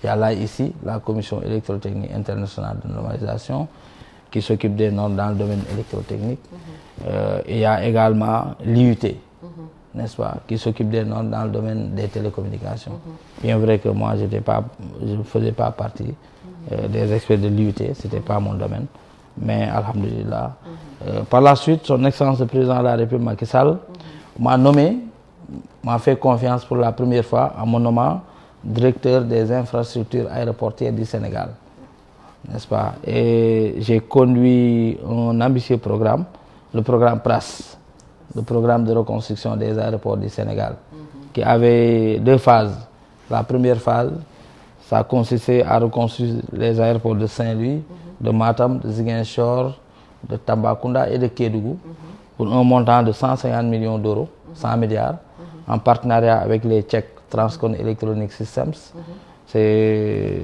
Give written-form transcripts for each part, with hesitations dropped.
Il y a là ici la Commission électrotechnique internationale de normalisation qui s'occupe des normes dans le domaine électrotechnique. Il y a également l'IUT, n'est-ce pas, qui s'occupe des normes dans le domaine des télécommunications. Bien vrai que moi, je ne faisais pas partie des experts de l'IUT, ce n'était pas mon domaine. Mais alhamdulillah. Par la suite, son Excellence le Président de la République Macky Sall m'a nommé, m'a fait confiance pour la première fois en mon nommant directeur des infrastructures aéroportuaires du Sénégal. N'est-ce pas? Et j'ai conduit un ambitieux programme, le programme PRAS, le programme de reconstruction des aéroports du Sénégal, qui avait 2 phases. La première phase, ça consistait à reconstruire les aéroports de Saint-Louis, de Matam, de Ziguinchor, de Tambacounda et de Kédougou, pour un montant de 150 millions d'euros, 100 milliards, en partenariat avec les Tchèques Transcon Electronic Systems. C'est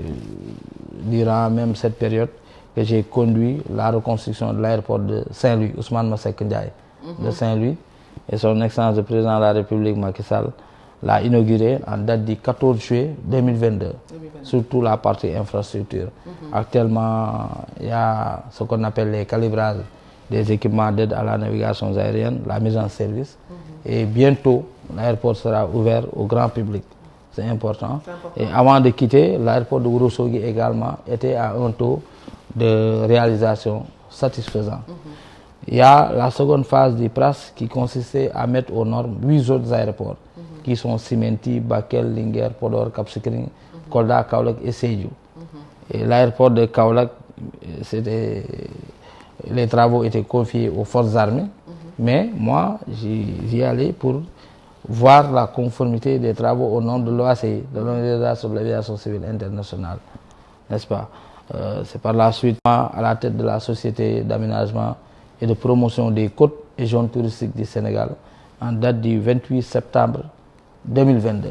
durant même cette période que j'ai conduit la reconstruction de l'aéroport de Saint-Louis, Ousmane Masseck Ndiaye, de Saint-Louis. Et son Excellence le Président de la République Macky Sall l'a inauguré en date du 14 juillet 2022, surtout la partie infrastructure. Actuellement, il y a ce qu'on appelle les calibrages des équipements d'aide à la navigation aérienne, la mise en service. Et bientôt, l'aéroport sera ouvert au grand public. C'est important. Et avant de quitter, l'aéroport de Ourossogui également était à un taux de réalisation satisfaisant. Il y a la seconde phase du PRAS qui consistait à mettre aux normes 8 autres aéroports qui sont Simenti, Bakel, Linguère, Podor, Cap Skirring, Kolda, Kaolack et Sédhiou. Et l'aéroport de Kaolack, les travaux étaient confiés aux forces armées, mais moi j'y allais pour voir la conformité des travaux au nom de l'OACI, de l'Organisation de l'aviation civile internationale, n'est-ce pas? C'est par la suite à la tête de la Société d'aménagement et de promotion des côtes et zones touristiques du Sénégal en date du 28 septembre 2022.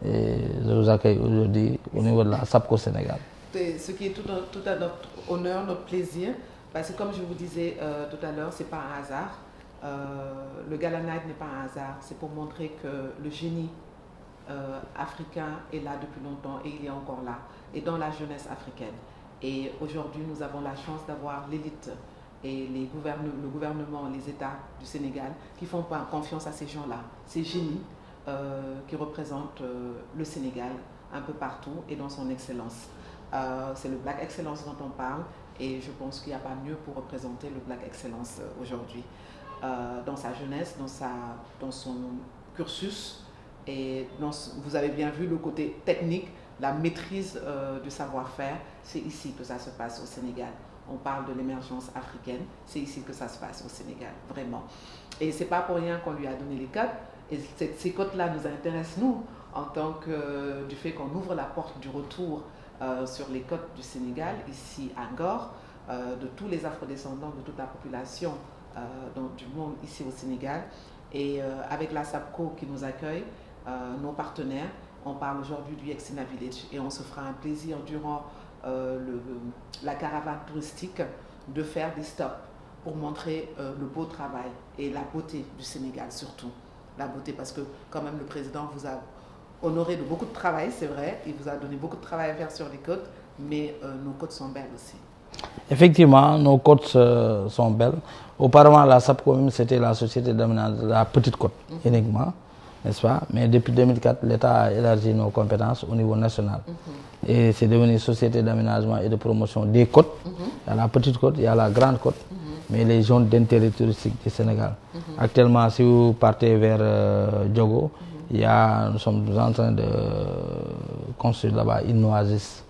Et je vous accueille aujourd'hui au niveau de la SAPCO Sénégal. Ce qui est tout à notre honneur, notre plaisir, parce que comme je vous disais tout à l'heure, ce n'est pas un hasard. Le Gala Night n'est pas un hasard, c'est pour montrer que le génie africain est là depuis longtemps et il est encore là, et dans la jeunesse africaine. Et aujourd'hui, nous avons la chance d'avoir l'élite et le gouvernement, les États du Sénégal qui font confiance à ces gens-là, ces génies qui représentent le Sénégal un peu partout et dans son excellence. C'est le Black Excellence dont on parle et je pense qu'il n'y a pas mieux pour représenter le Black Excellence aujourd'hui. Dans sa jeunesse, dans son cursus et vous avez bien vu le côté technique, la maîtrise du savoir-faire, c'est ici que ça se passe au Sénégal. On parle de l'émergence africaine, c'est ici que ça se passe au Sénégal, vraiment. Et c'est pas pour rien qu'on lui a donné les codes. Et ces codes-là nous intéressent, nous, en tant que du fait qu'on ouvre la porte du retour sur les côtes du Sénégal, ici à Ngor, de tous les afrodescendants, de toute la population du monde ici au Sénégal. Et avec la SAPCO qui nous accueille, nos partenaires, on parle aujourd'hui du Yexina Village et on se fera un plaisir durant la caravane touristique de faire des stops pour montrer le beau travail et la beauté du Sénégal surtout. La beauté parce que quand même le président vous a honoré de beaucoup de travail, c'est vrai, il vous a donné beaucoup de travail à faire sur les côtes, mais nos côtes sont belles aussi. Effectivement, nos côtes sont belles. Auparavant, la SAPCO, c'était la société d'aménagement de la petite côte uniquement, n'est-ce pas? Mais depuis 2004, l'État a élargi nos compétences au niveau national. Et c'est devenu société d'aménagement et de promotion des côtes. Il y a la petite côte, il y a la grande côte, mais les zones d'intérêt touristique du Sénégal. Actuellement, si vous partez vers Diogo, nous sommes en train de construire là-bas une oasis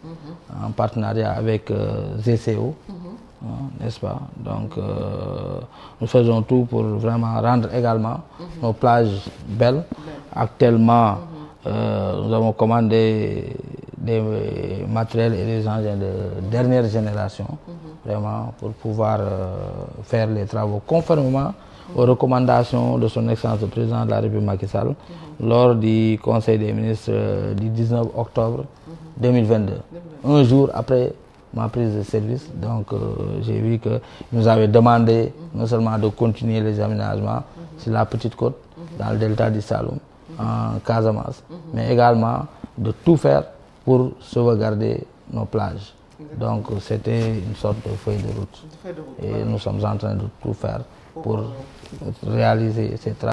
en partenariat avec ZCO, n'est-ce pas? Donc, nous faisons tout pour vraiment rendre également nos plages belles. Actuellement, nous avons commandé des matériels et des engins de dernière génération, vraiment, pour pouvoir faire les travaux conformément aux recommandations de son Excellence le Président de la République Macky Sall lors du Conseil des ministres du 19 octobre 2022, un jour après ma prise de service. Donc j'ai vu qu'il nous avait demandé non seulement de continuer les aménagements sur la petite côte, dans le delta du Saloum, en Casamance, mais également de tout faire pour sauvegarder nos plages. Donc c'était une sorte de feuille de route. Et nous sommes en train de tout faire pour réaliser ces travaux.